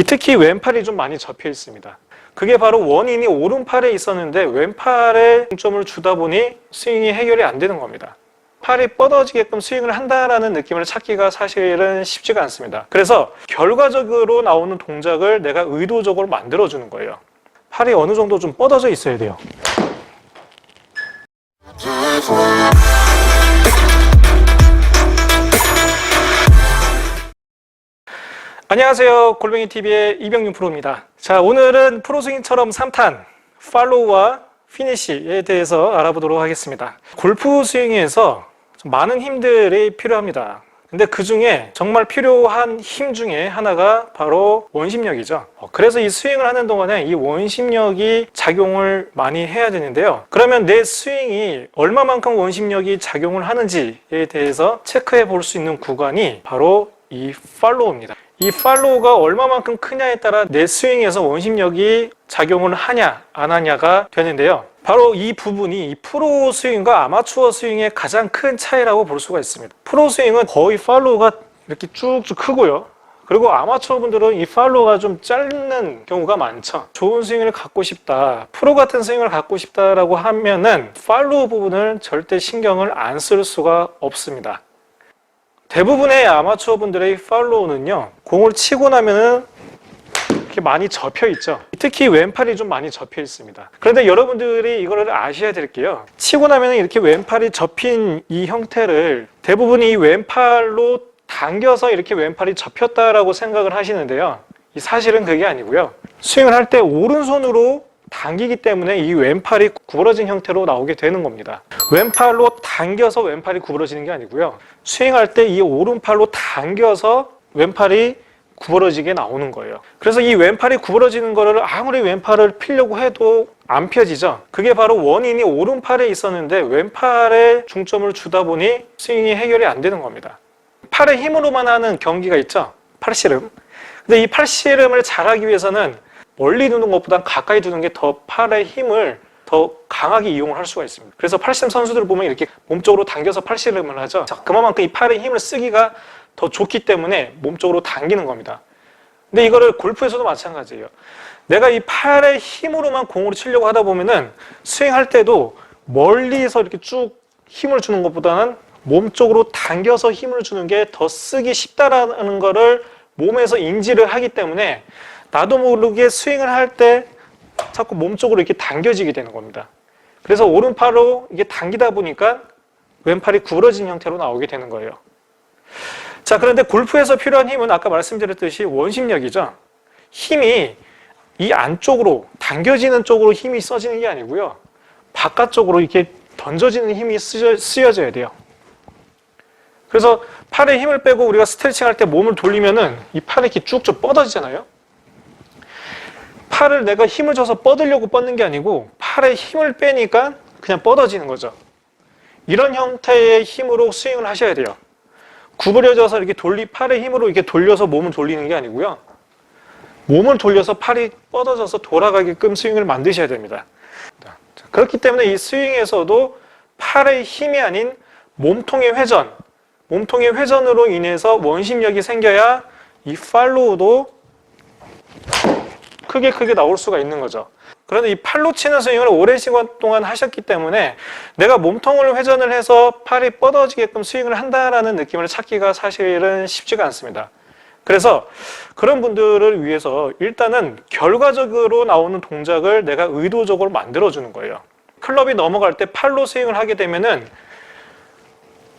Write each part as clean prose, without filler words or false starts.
특히 왼팔이 좀 많이 접혀 있습니다. 그게 바로 원인이 오른팔에 있었는데 왼팔에 중점을 주다 보니 스윙이 해결이 안 되는 겁니다. 팔이 뻗어지게끔 스윙을 한다라는 느낌을 찾기가 사실은 쉽지가 않습니다. 그래서 결과적으로 나오는 동작을 내가 의도적으로 만들어주는 거예요. 팔이 어느 정도 좀 뻗어져 있어야 돼요. 안녕하세요. 골뱅이TV의 이병윤 프로입니다. 자, 오늘은 프로스윙처럼 3탄, 팔로우와 피니쉬에 대해서 알아보도록 하겠습니다. 골프 스윙에서 많은 힘들이 필요합니다. 근데 그 중에 정말 필요한 힘 중에 하나가 바로 원심력이죠. 그래서 이 스윙을 하는 동안에 이 원심력이 작용을 많이 해야 되는데요. 그러면 내 스윙이 얼마만큼 원심력이 작용을 하는지에 대해서 체크해 볼 수 있는 구간이 바로 이 팔로우입니다. 이 팔로우가 얼마만큼 크냐에 따라 내 스윙에서 원심력이 작용을 하냐 안 하냐가 되는데요. 바로 이 부분이 이 프로 스윙과 아마추어 스윙의 가장 큰 차이라고 볼 수가 있습니다. 프로 스윙은 거의 팔로우가 이렇게 쭉쭉 크고요. 그리고 아마추어 분들은 이 팔로우가 좀 짧은 경우가 많죠. 좋은 스윙을 갖고 싶다, 프로 같은 스윙을 갖고 싶다라고 하면은 팔로우 부분을 절대 신경을 안 쓸 수가 없습니다. 대부분의 아마추어 분들의 팔로우는요, 공을 치고 나면은 이렇게 많이 접혀 있죠. 특히 왼팔이 좀 많이 접혀 있습니다. 그런데 여러분들이 이거를 아셔야 될 게요, 치고 나면 이렇게 왼팔이 접힌 이 형태를 대부분이 이 왼팔로 당겨서 이렇게 왼팔이 접혔다라고 생각을 하시는데요, 사실은 그게 아니고요. 스윙을 할 때 오른손으로 당기기 때문에 이 왼팔이 구부러진 형태로 나오게 되는 겁니다. 왼팔로 당겨서 왼팔이 구부러지는 게 아니고요. 스윙할 때 이 오른팔로 당겨서 왼팔이 구부러지게 나오는 거예요. 그래서 이 왼팔이 구부러지는 거를 아무리 왼팔을 피려고 해도 안 펴지죠. 그게 바로 원인이 오른팔에 있었는데 왼팔에 중점을 주다 보니 스윙이 해결이 안 되는 겁니다. 팔의 힘으로만 하는 경기가 있죠. 팔씨름. 근데 이 팔씨름을 잘하기 위해서는 멀리 두는 것보다 가까이 두는 게 더 팔의 힘을 더 강하게 이용을 할 수가 있습니다. 그래서 팔씨름 선수들을 보면 이렇게 몸쪽으로 당겨서 팔씨름을 하죠. 자, 그만큼 이 팔의 힘을 쓰기가 더 좋기 때문에 몸쪽으로 당기는 겁니다. 근데 이거를 골프에서도 마찬가지예요. 내가 이 팔의 힘으로만 공으로 치려고 하다 보면은 스윙할 때도 멀리서 이렇게 쭉 힘을 주는 것보다는 몸쪽으로 당겨서 힘을 주는 게 더 쓰기 쉽다라는 거를 몸에서 인지를 하기 때문에 나도 모르게 스윙을 할 때 자꾸 몸쪽으로 이렇게 당겨지게 되는 겁니다. 그래서 오른팔로 이게 당기다 보니까 왼팔이 구부러진 형태로 나오게 되는 거예요. 자, 그런데 골프에서 필요한 힘은 아까 말씀드렸듯이 원심력이죠. 힘이 이 안쪽으로 당겨지는 쪽으로 힘이 써지는 게 아니고요, 바깥쪽으로 이렇게 던져지는 힘이 쓰여져야 돼요. 그래서 팔에 힘을 빼고 우리가 스트레칭 할 때 몸을 돌리면은 이 팔이 이렇게 쭉쭉 뻗어지잖아요. 팔을 내가 힘을 줘서 뻗으려고 뻗는 게 아니고 팔에 힘을 빼니까 그냥 뻗어지는 거죠. 이런 형태의 힘으로 스윙을 하셔야 돼요. 구부려져서 이렇게 팔의 힘으로 이렇게 돌려서 몸을 돌리는 게 아니고요, 몸을 돌려서 팔이 뻗어져서 돌아가게끔 스윙을 만드셔야 됩니다. 그렇기 때문에 이 스윙에서도 팔의 힘이 아닌 몸통의 회전으로 인해서 원심력이 생겨야 이 팔로우도 크게 나올 수가 있는 거죠. 그런데 이 팔로 치는 스윙을 오랜 시간 동안 하셨기 때문에 내가 몸통을 회전을 해서 팔이 뻗어지게끔 스윙을 한다라는 느낌을 찾기가 사실은 쉽지가 않습니다. 그래서 그런 분들을 위해서 일단은 결과적으로 나오는 동작을 내가 의도적으로 만들어주는 거예요. 클럽이 넘어갈 때 팔로 스윙을 하게 되면은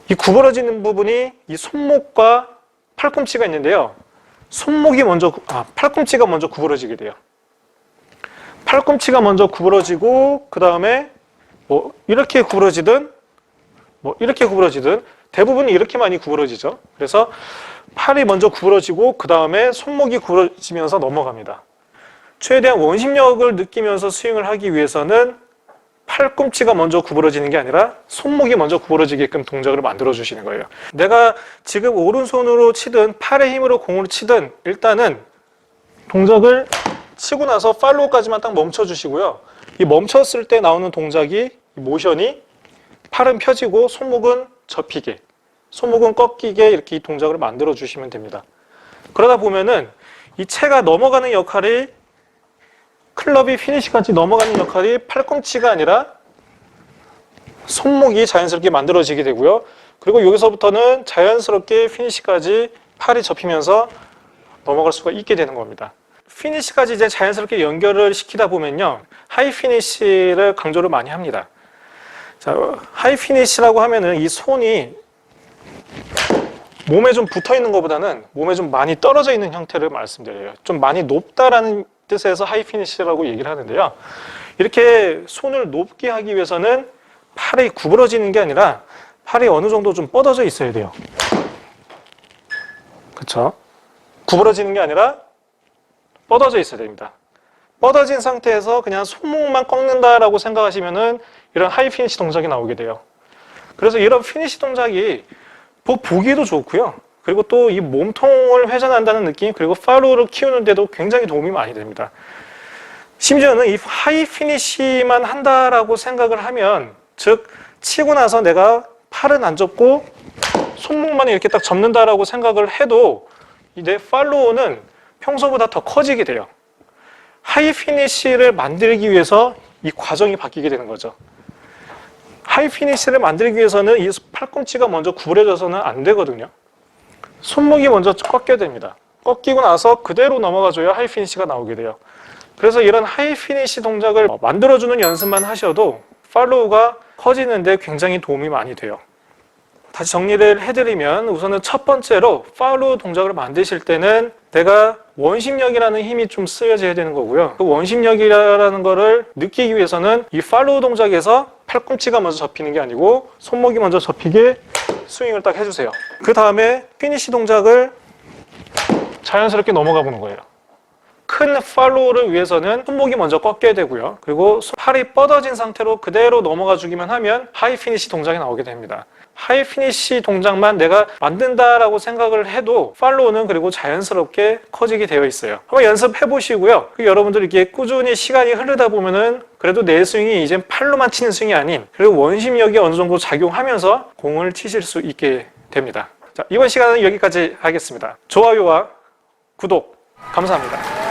이 구부러지는 부분이 이 손목과 팔꿈치가 있는데요. 팔꿈치가 먼저 구부러지게 돼요. 팔꿈치가 먼저 구부러지고 그 다음에 이렇게 구부러지든 이렇게 구부러지든 대부분 이렇게 많이 구부러지죠. 그래서 팔이 먼저 구부러지고 그 다음에 손목이 구부러지면서 넘어갑니다. 최대한 원심력을 느끼면서 스윙을 하기 위해서는 팔꿈치가 먼저 구부러지는 게 아니라 손목이 먼저 구부러지게끔 동작을 만들어 주시는 거예요. 내가 지금 오른손으로 치든 팔의 힘으로 공을 치든 일단은 동작을 치고 나서 팔로우까지만 딱 멈춰 주시고요. 이 멈췄을 때 나오는 동작이, 모션이 팔은 펴지고 손목은 접히게, 손목은 꺾이게 이렇게 이 동작을 만들어 주시면 됩니다. 그러다 보면은 이 채가 넘어가는 역할이 클럽이 피니시까지 넘어가는 역할이 팔꿈치가 아니라 손목이 자연스럽게 만들어지게 되고요. 그리고 여기서부터는 자연스럽게 피니시까지 팔이 접히면서 넘어갈 수가 있게 되는 겁니다. 피니시까지 이제 자연스럽게 연결을 시키다 보면요, 하이 피니시를 강조를 많이 합니다. 자, 하이 피니시라고 하면은 이 손이 몸에 좀 붙어 있는 것보다는 몸에 좀 많이 떨어져 있는 형태를 말씀드려요. 좀 많이 높다라는 뜻에서 하이 피니시라고 얘기를 하는데요. 이렇게 손을 높게 하기 위해서는 팔이 구부러지는 게 아니라 팔이 어느 정도 좀 뻗어져 있어야 돼요. 그렇죠? 구부러지는 게 아니라 뻗어져 있어야 됩니다. 뻗어진 상태에서 그냥 손목만 꺾는다라고 생각하시면은 이런 하이 피니시 동작이 나오게 돼요. 그래서 이런 피니시 동작이 보기에도 좋고요. 그리고 또 이 몸통을 회전한다는 느낌, 그리고 팔로우를 키우는데도 굉장히 도움이 많이 됩니다. 심지어는 이 하이 피니시만 한다라고 생각을 하면, 즉 치고 나서 내가 팔은 안 접고 손목만 이렇게 딱 접는다라고 생각을 해도 내 팔로우는 평소보다 더 커지게 돼요. 하이 피니시를 만들기 위해서 이 과정이 바뀌게 되는 거죠. 하이 피니시를 만들기 위해서는 이 팔꿈치가 먼저 구부려져서는 안 되거든요. 손목이 먼저 꺾여야 됩니다. 꺾이고 나서 그대로 넘어가줘야 하이 피니시가 나오게 돼요. 그래서 이런 하이 피니시 동작을 만들어주는 연습만 하셔도 팔로우가 커지는데 굉장히 도움이 많이 돼요. 다시 정리를 해드리면, 우선은 첫 번째로 팔로우 동작을 만드실 때는 내가 원심력이라는 힘이 좀 쓰여져야 되는 거고요. 그 원심력이라는 거를 느끼기 위해서는 이 팔로우 동작에서 팔꿈치가 먼저 접히는 게 아니고 손목이 먼저 접히게 스윙을 딱 해주세요. 그 다음에 피니시 동작을 자연스럽게 넘어가 보는 거예요. 큰 팔로우를 위해서는 손목이 먼저 꺾여야 되고요. 그리고 팔이 뻗어진 상태로 그대로 넘어가 주기만 하면 하이 피니시 동작이 나오게 됩니다. 하이 피니시 동작만 내가 만든다라고 생각을 해도 팔로우는 그리고 자연스럽게 커지게 되어 있어요. 한번 연습해 보시고요. 여러분들 이렇게 꾸준히 시간이 흐르다 보면은 그래도 내 스윙이 이젠 팔로만 치는 스윙이 아닌, 그리고 원심력이 어느 정도 작용하면서 공을 치실 수 있게 됩니다. 자, 이번 시간은 여기까지 하겠습니다. 좋아요와 구독 감사합니다.